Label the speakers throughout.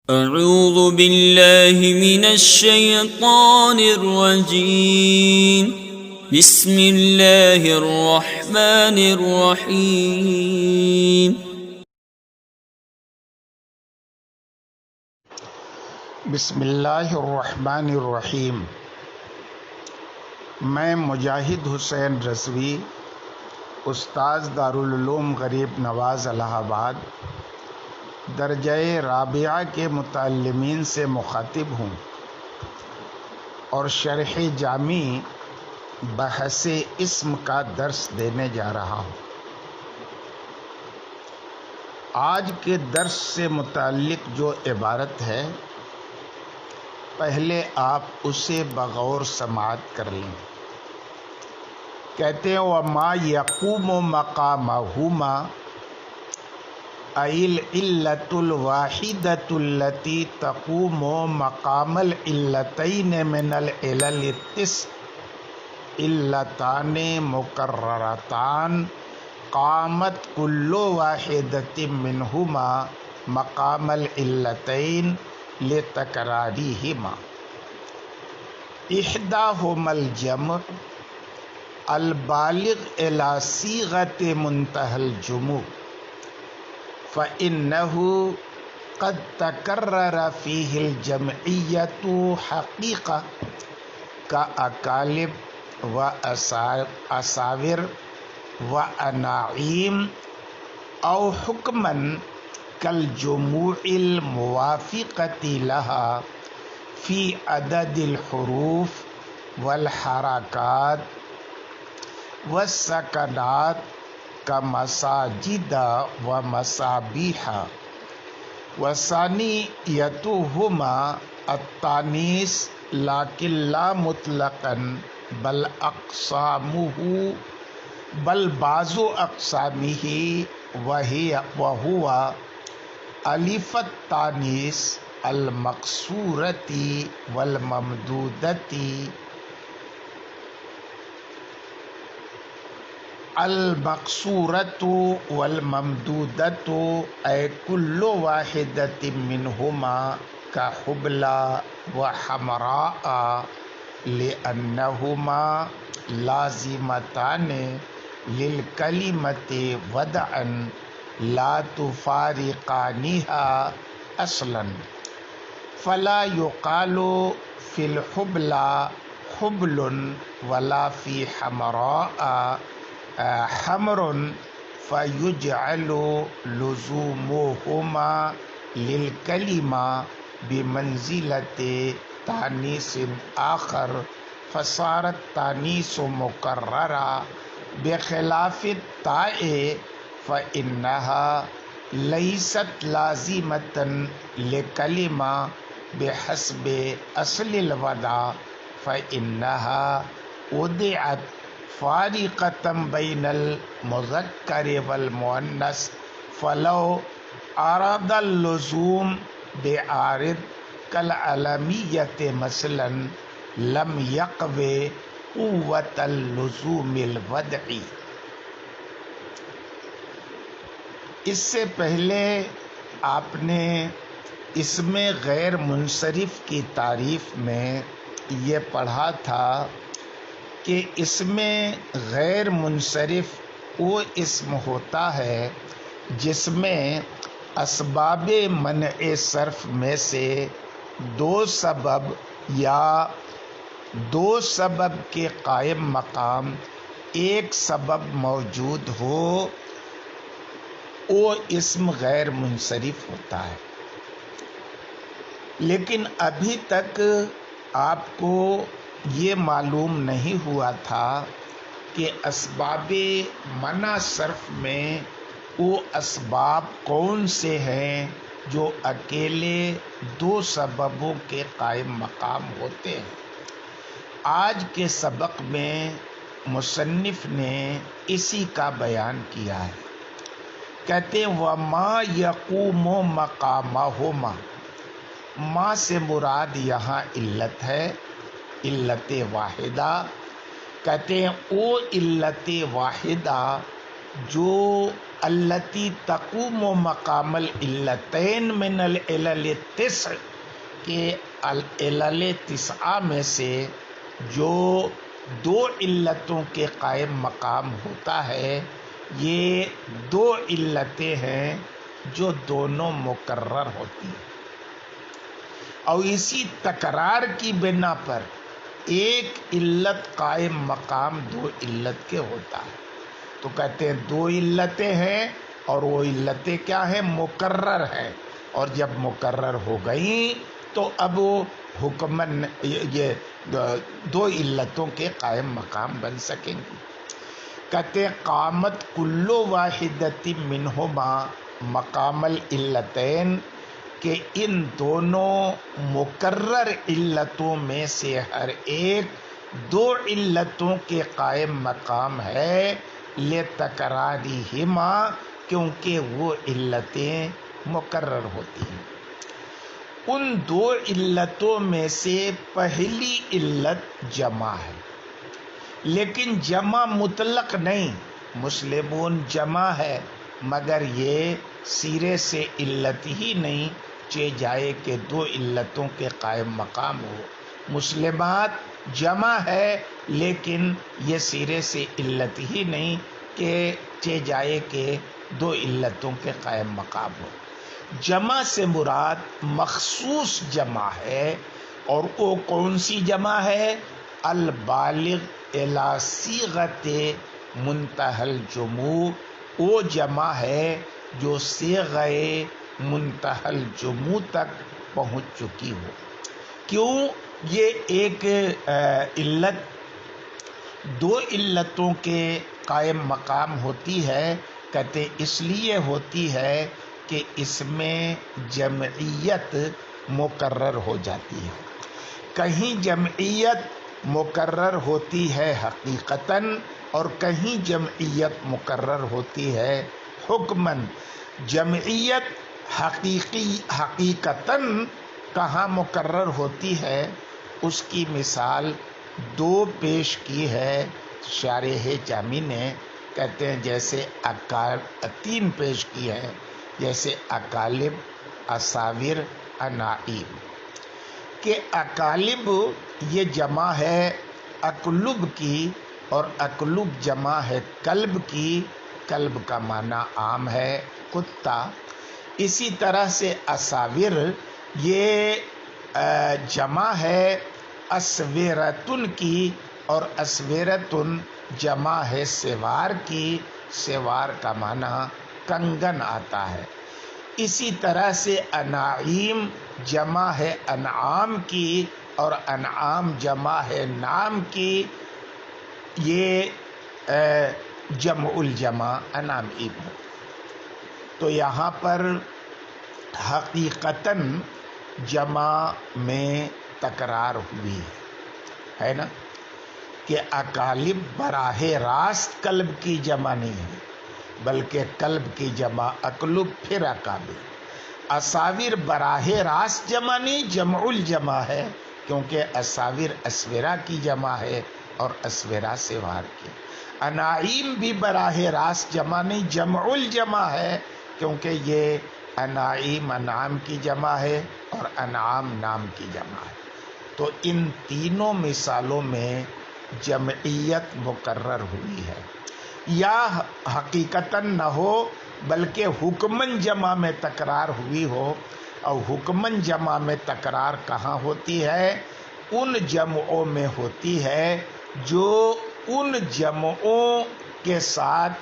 Speaker 1: اعوذ باللہ من الشیطان الرجیم بسم اللہ الرحمن الرحیم
Speaker 2: بسم اللہ الرحمن الرحیم۔ میں مجاہد حسین رضوی، استاذ دارالعلوم غریب نواز الہ آباد، درجہ رابعہ کے متعلمین سے مخاطب ہوں اور شرح جامی بحث اسم کا درس دینے جا رہا ہوں۔ آج کے درس سے متعلق جو عبارت ہے، پہلے آپ اسے بغور سماعت کر لیں۔ کہتے ہیں وَمَا يَقُومُ مَقَامَهُمَا أَيِ الْعِلَّةُ الْوَاحِدَةُ الَّتِي تَقُومُ مَقَامَ الْعِلَّتَيْنِ مِنَ الْعِلَلِ التِّسْعِ عِلَّتَانِ مُكَرَّرَتَانِ قَامَتْ كُلُّ وَاحِدَةٍ مِّنْهُمَا مَقَامَ الْعِلَّتَيْنِ لِتَكْرَارِهِمَا إِحْدَاهُمَا الْجَمْعُ البالغ إلى صيغة منتهى الجموع فإنه قد تكرر فيه الجمعية حقيقة كأكالب وأساور وأناعيم، أو حكما كالجموع الموافقة لها في عدد الحروف والحركات والسكنات كمساجد ومصابيح، وثانيتهما التانيث لكن لا مطلقا بل بعض أقسامه وهو ألف التانيث المقصورة والممدودة أي كل واحدة منهما كحبلى وحمراء لأنهما لازمتان للكلمة وضعا لا تفارقانها أصلا، فلا يقال في الحبلى حبل ولا في حمراء حمر، فيجعل لزومهما للكلمة بمنزلة تانيث آخر، فصارت تانيث مكررة، بخلاف التاء فإنها ليست لازمة لكلمة بحسب أصل الوضع، فإنها وضعت فارقة بين المذكر والمؤنث، فلو أراد اللزوم بعارض كالعلمية مثلا لم يقو قوة اللزوم الوضعي۔ اس سے پہلے آپ نے اسم غیر منصرف کی تعریف میں یہ پڑھا تھا کہ اسم غیر منصرف وہ اسم ہوتا ہے جس میں اسباب منع صرف میں سے دو سبب یا دو سبب کے قائم مقام ایک سبب موجود ہو، وہ اسم غیر منصرف ہوتا ہے۔ لیکن ابھی تک آپ کو یہ معلوم نہیں ہوا تھا کہ اسباب منع صرف میں وہ اسباب کون سے ہیں جو اکیلے دو سببوں کے قائم مقام ہوتے ہیں۔ آج کے سبق میں مصنف نے اسی کا بیان کیا ہے۔ کہتے ہیں وَمَا يَقُومُ مَقَامَهُمَا، ماں سے مراد یہاں علت ہے، علت واحدہ۔ کہتے ہیں او علت واحدہ جو التی تقوم مقام العلتین من العلل التسع کے العلل تسعہ میں سے جو دو علتوں کے قائم مقام ہوتا ہے، یہ دو علتیں ہیں جو دونوں مقرر ہوتی ہیں، اور اسی تکرار کی بنا پر ایک علت قائم مقام دو علت کے ہوتا ہے۔ تو کہتے ہیں دو علتیں ہیں اور وہ علتیں کیا ہیں؟ مقرر ہیں، اور جب مقرر ہو گئیں تو اب وہ حکمن یہ دو علتوں کے قائم مقام بن سکیں گی۔ کہتے ہیں قامت کل واحدۃ منہما مقام العلتین، کہ ان دونوں مقرر علتوں میں سے ہر ایک دو علتوں کے قائم مقام ہے، لتکرارہما، کیونکہ وہ علتیں مقرر ہوتی ہیں۔ ان دو علتوں میں سے پہلی علت جمع ہے، لیکن جمع مطلق نہیں، مسلمون جمع ہے مگر یہ سرے سے علت ہی نہیں چہ جائے کہ دو علتوں کے قائم مقام ہو۔ مسلمات جمع ہے لیکن یہ سرے سے علت ہی نہیں کہ چہ جائے کہ دو علتوں کے قائم مقام ہو۔ جمع سے مراد مخصوص جمع ہے، اور وہ کون سی جمع ہے؟ البالغ الی صیغۃ منتہی الجموع، وہ جمع ہے جو صیغہ منتہی الجموع تک پہنچ چکی ہو۔ کیوں یہ ایک علت دو علتوں کے قائم مقام ہوتی ہے؟ کہتے اس لیے ہوتی ہے کہ اس میں جمعیت مقرر ہو جاتی ہے۔ کہیں جمعیت مقرر ہوتی ہے حقیقتاً، اور کہیں جمعیت مقرر ہوتی ہے حکماً۔ جمعیت حقیقتاً کہاں مقرر ہوتی ہے، اس کی مثال دو پیش کی ہے شارح جامی نے۔ کہتے ہیں جیسے تین پیش کی ہے، جیسے اکالب، اساور، انائم، کہ اکالب یہ جمع ہے اکلب کی، اور اکلب جمع ہے کلب کی، کلب کا معنی عام ہے کتا۔ اسی طرح سے اساور یہ جمع ہے اسویرتن کی، اور اسویرتن جمع ہے سوار کی، سوار کا معنی کنگن آتا ہے۔ اسی طرح سے انعیم جمع ہے انعام کی، اور انعام جمع ہے نام کی، یہ جمع الجمع انعیم ہے۔ تو یہاں پر حقیقتاً جمع میں تکرار ہوئی ہے نا، کہ اکالب براہ راست کلب کی جمع نہیں ہے، بلکہ کلب کی جمع اکلب پھر اکالب۔ اساور براہ راست جمع نہیں، جمع الجمع ہے، کیونکہ اساور اسورا کی جمع ہے اور اسورا سوار کی۔ انعیم بھی براہ راست جمع نہیں، جمع الجمع ہے، کیونکہ یہ انعیم انعام کی جمع ہے اور انعام نام کی جمع ہے۔ تو ان تینوں مثالوں میں جمعیت مقرر ہوئی ہے، یا حقیقتاً نہ ہو بلکہ حکماً جمع میں تکرار ہوئی ہو۔ اور حکماً جمع میں تکرار کہاں ہوتی ہے؟ ان جمعوں میں ہوتی ہے جو ان جمعوں کے ساتھ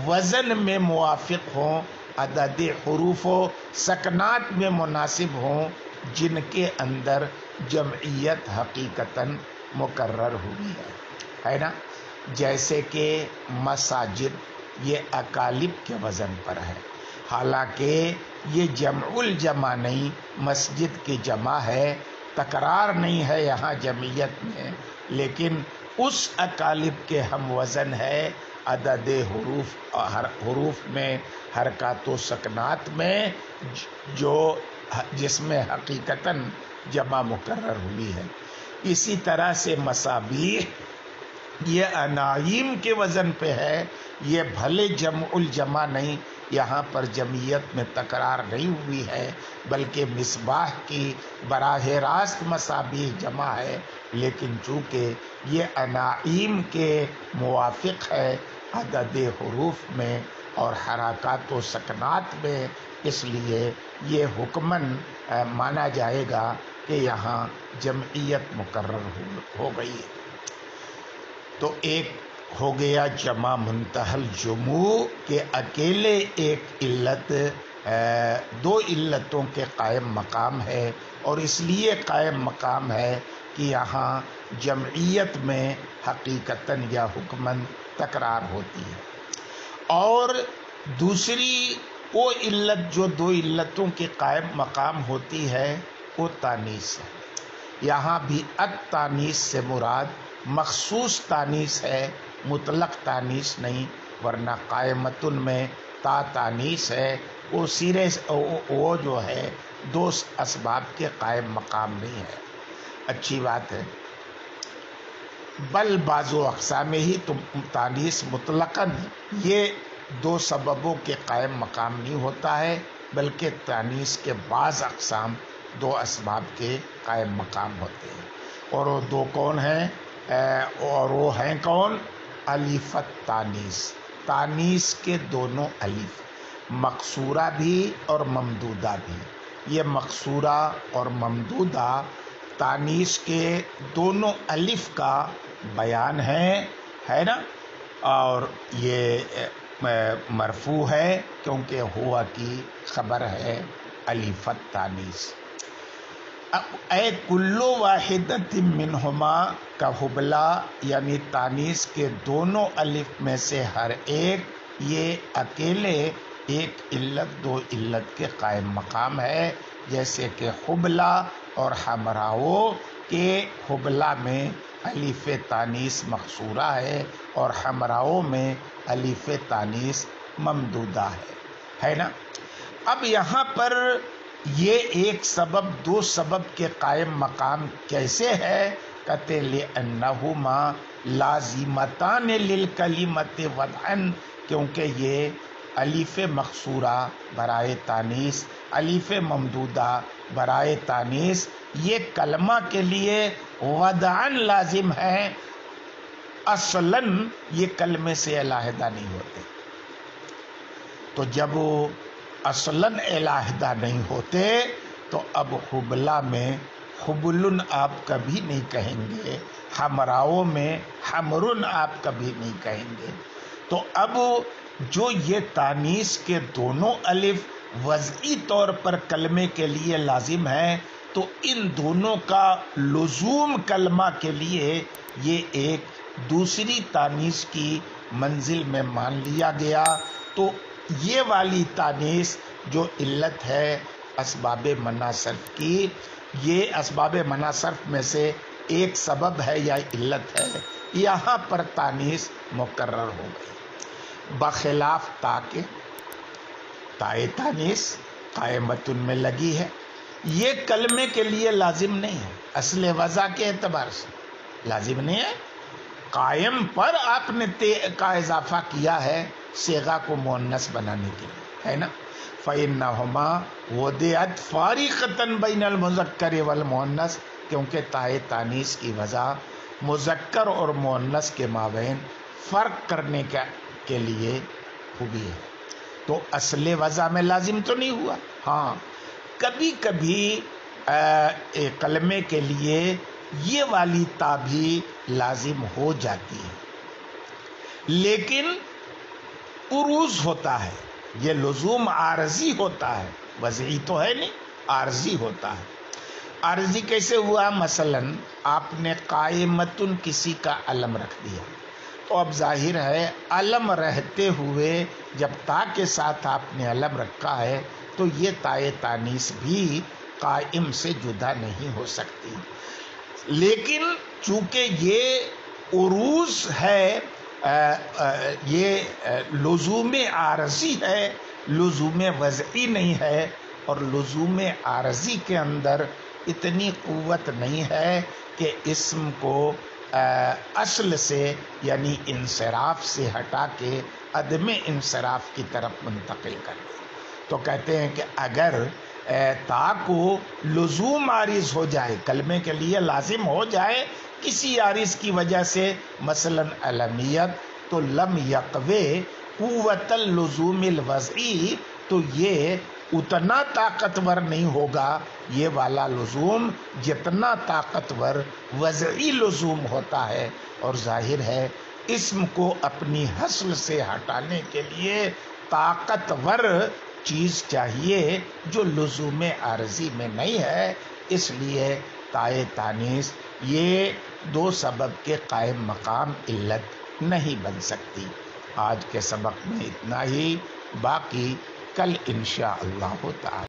Speaker 2: وزن میں موافق ہوں، عدد حروف و سکنات میں مناسب ہوں، جن کے اندر جمعیت حقیقتاً مقرر ہوئی ہے نا۔ جیسے کہ مساجد یہ اکالب کے وزن پر ہے، حالانکہ یہ جمع الجمع نہیں، مسجد کی جمع ہے، تکرار نہیں ہے یہاں جمعیت میں، لیکن اس اکالب کے ہم وزن ہے عدد حروف میں، حرکات و سکنات میں، جس میں حقیقتاً جمع مقرر ہوئی ہے۔ اسی طرح سے مسابیح یہ انعیم کے وزن پہ ہے، یہ بھلے جمع الجمع نہیں، یہاں پر جمعیت میں تکرار نہیں ہوئی ہے، بلکہ مصباح کی براہ راست مصابیح جمع ہے، لیکن چونکہ یہ انعیم کے موافق ہے عدد حروف میں اور حرکات و سکنات میں، اس لیے یہ حکماً مانا جائے گا کہ یہاں جمعیت مقرر ہو گئی ہے۔ تو ایک ہو گیا جمع منتہی الجموع کہ اکیلے ایک علت دو علتوں کے قائم مقام ہے، اور اس لیے قائم مقام ہے کہ یہاں جمعیت میں حقیقتاً یا حکماً تکرار ہوتی ہے۔ اور دوسری وہ علت جو دو علتوں کے قائم مقام ہوتی ہے وہ تانیث ہے۔ یہاں بھی التانیث سے مراد مخصوص تانیث ہے، مطلق تانیث نہیں، ورنہ قائمتن میں تا تانیث ہے، وہ سرے وہ جو ہے دو اسباب کے قائم مقام نہیں ہے۔ اچھی بات ہے، بل بعض اقسام ہی تانیث مطلقاً یہ دو سببوں کے قائم مقام نہیں ہوتا ہے، بلکہ تانیث کے بعض اقسام دو اسباب کے قائم مقام ہوتے ہیں، اور وہ دو کون ہیں؟ اور وہ ہیں کون؟ الف التانیث، تانیث کے دونوں الف، مقصورہ بھی اور ممدودہ بھی۔ یہ مقصورہ اور ممدودہ تانیث کے دونوں الف کا بیان ہے نا، اور یہ مرفوع ہے کیونکہ ہوا کی خبر ہے الف التانیث۔ اے کلو واحدۃ منہما کا حبلہ، یعنی تانیث کے دونوں الف میں سے ہر ایک، یہ اکیلے ایک علت دو علت کے قائم مقام ہے، جیسے کہ حبلہ اور حمراؤ کے حبلہ میں الف تانیث مقصورہ ہے اور حمراؤ میں الف تانیث ممدودہ ہے نا۔ اب یہاں پر یہ ایک سبب دو سبب کے قائم مقام کیسے ہے؟ کہتے لِأَنَّهُمَا لازمتان للکلمۃ وضعا، کیونکہ یہ الف مقصورہ برائے تانیث، الف ممدودہ برائے تانیث، یہ کلمہ کے لیے وضعا لازم ہے، اصلاً یہ کلمے سے علیحدہ نہیں ہوتے۔ تو جب اصلاً علیحدہ نہیں ہوتے تو اب حبلہ میں حبلن آپ کبھی نہیں کہیں گے، حمراؤ میں حمرن آپ کبھی نہیں کہیں گے۔ تو اب جو یہ تانیث کے دونوں الف وضعی طور پر کلمے کے لیے لازم ہے، تو ان دونوں کا لزوم کلمہ کے لیے یہ ایک دوسری تانیث کی منزل میں مان لیا گیا۔ تو یہ والی تانیث جو علت ہے اسباب منع صرف کی، یہ اسباب منع صرف میں سے ایک سبب ہے یا علت ہے، یہاں پر تانیث مقرر ہو گئی، بخلاف تا کے تائے تانیث قائمتن میں لگی ہے، یہ کلمے کے لیے لازم نہیں ہے، اصل وضع کے اعتبار سے لازم نہیں ہے، قائم پر آپ نے تے کا اضافہ کیا ہے صیغہ کو مؤنث بنانے کے لیے، ہے نا۔ فَإِنَّهُمَا وُضِعَتْ فَارِقَةً بَيْنَ الْمُذَكَّرِ وَالْمُؤَنَّثِ، کیونکہ تائے تانیث کی وضع مذکر اور مؤنث کے مابین فرق کرنے کے لیے ہوئی ہے، تو اصل وضع میں لازم تو نہیں ہوا۔ ہاں کبھی کبھی کلمے کے لیے یہ والی تا بھی لازم ہو جاتی ہے، لیکن عروض ہوتا ہے، یہ لزوم عارضی ہوتا ہے، وضعی تو ہے نہیں، عارضی ہوتا ہے۔ عارضی کیسے ہوا؟ مثلاً آپ نے قائمتن کسی کا علم رکھ دیا، تو اب ظاہر ہے علم رہتے ہوئے جب تا کے ساتھ آپ نے علم رکھا ہے تو یہ تائے تانیث بھی قائم سے جدا نہیں ہو سکتی، لیکن چونکہ یہ عروض ہے، یہ لزوم عارضی ہے، لزوم وضعی نہیں ہے، اور لزوم عارضی کے اندر اتنی قوت نہیں ہے کہ اسم کو اصل سے یعنی انصراف سے ہٹا کے عدم انصراف کی طرف منتقل کر دیں. تو کہتے ہیں کہ اگر تا کو لزوم عارض ہو جائے، کلمے کے لیے لازم ہو جائے کسی عارض کی وجہ سے، مثلا علمیت، تو لم یقوے قوت اللزوم الوضعی، تو یہ اتنا طاقتور نہیں ہوگا یہ والا لزوم جتنا طاقتور وضعی لزوم ہوتا ہے. اور ظاہر ہے اسم کو اپنی حصل سے ہٹانے کے لیے طاقتور چیز چاہیے جو لزوم عارضی میں نہیں ہے. اس لیے تائے تانیث یہ دو سبب کے قائم مقام علت نہیں بن سکتی. آج کے سبق میں اتنا ہی، باقی کل انشاءاللہ تعالی.